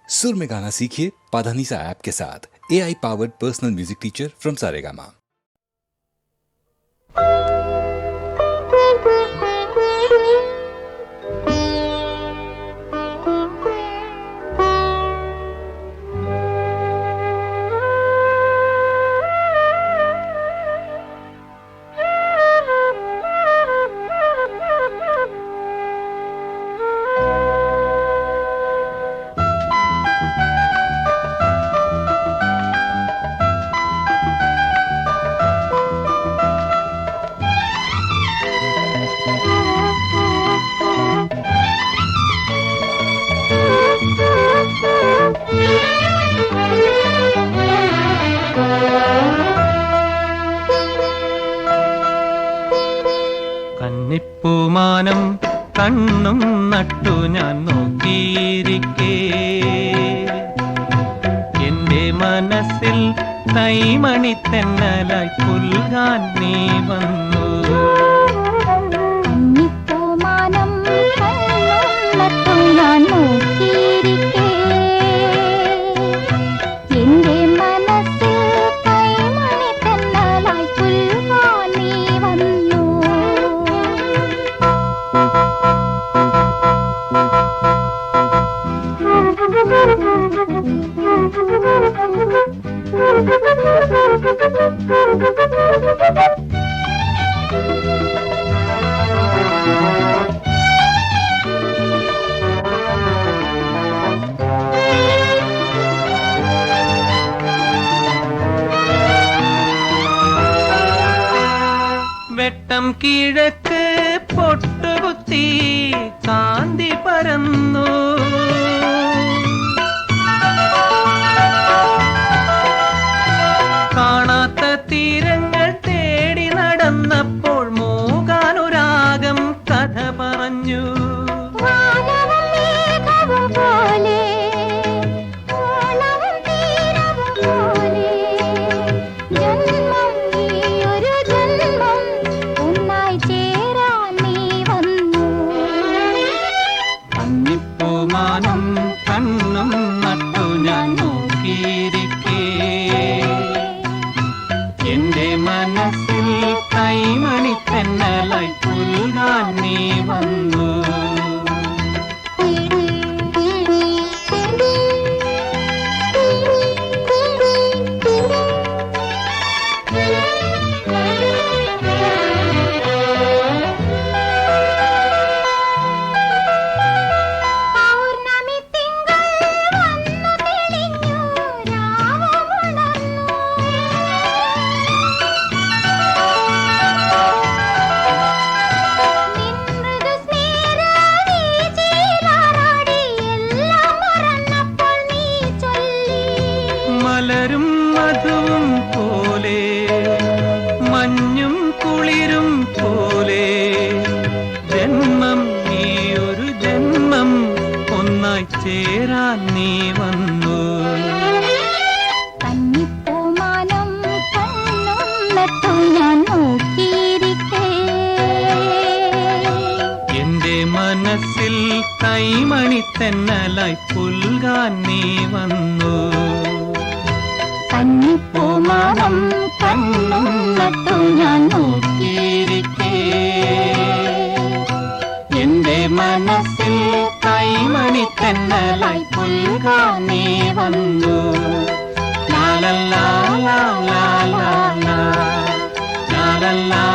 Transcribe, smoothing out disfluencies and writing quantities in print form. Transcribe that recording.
सुर में गाना सीखिए पाधानीसा ऐप के साथ। AI powered personal music teacher from Saregama. കന്നിപ്പൂമാനം കണ്ണും നട്ടു ഞാൻ നോക്കിയിരിക്കേ, എന്റെ മനസ്സിൽ കൈമണി തെന്നലായി പുൽകാൻ നീ വന്നു. കന്നിപ്പൂമാനം കണ്ണും നട്ടു ഞാൻ നോക്കിയിരിക്കേ, എന്റെ മനസ്സിൽ കൈമണി തെന്നലായി പുൽകാൻ നീ വന്നു. വെട്ടം കിഴക്ക് പൊട്ടുകുത്തി കാന്തി പരന്നു, കാണാത്ത തീരങ്ങൾ തേടി നടന്നപ്പോൾ മൂകാനുരാഗം കഥ പറഞ്ഞു. വാനവും മേഘവും പോലെ, ഓളവും തീരവും പോലെ, ജന്മം ഈയൊരു ജന്മം ഒന്നായി ചേരാൻ നീ വന്നു. കന്നിപ്പൂമാനം കണ്ണും നട്ടു ഞാൻ നോക്കിയിരിക്കേ, എന്റെ മനസ്സിൽ കൈമണി തെന്നലായി പുൽകാൻ നീ വന്നു. പൗർണമി തിങ്കൾ വന്നു തെളിഞ്ഞു, രാവുമുണർന്നു. നിൻമൃദു സ്നേഹവീചിയിലാറാടി, എല്ലാം മറന്നപ്പോൾ നീ ചൊല്ലി. മലരും മധുവും പോലെ, മഞ്ഞും കുളിരും പോലെ, ജന്മം നീ ഒരു ജന്മം ഒന്നായി ചേരാൻ നീ വന്നു. കന്നിപ്പൂമാനം കണ്ണും നട്ടു ഞാൻ നോക്കിയിരിക്കേ, എന്റെ മനസ്സിൽ കൈമണി തെന്നലായി പുൽകാൻ നീ വന്നു. കന്നിപ്പൂമാനം കണ്ണും നട്ടു ഞാൻ നോക്കിയിരിക്കേ, എന്റെ മനസ്സിൽ കൈമണി തെന്നലായി പുൽകാൻ നീ വന്നു. ലാ ലാ ലാ ലാ ലാ ലാ ലാ ലാ ലാ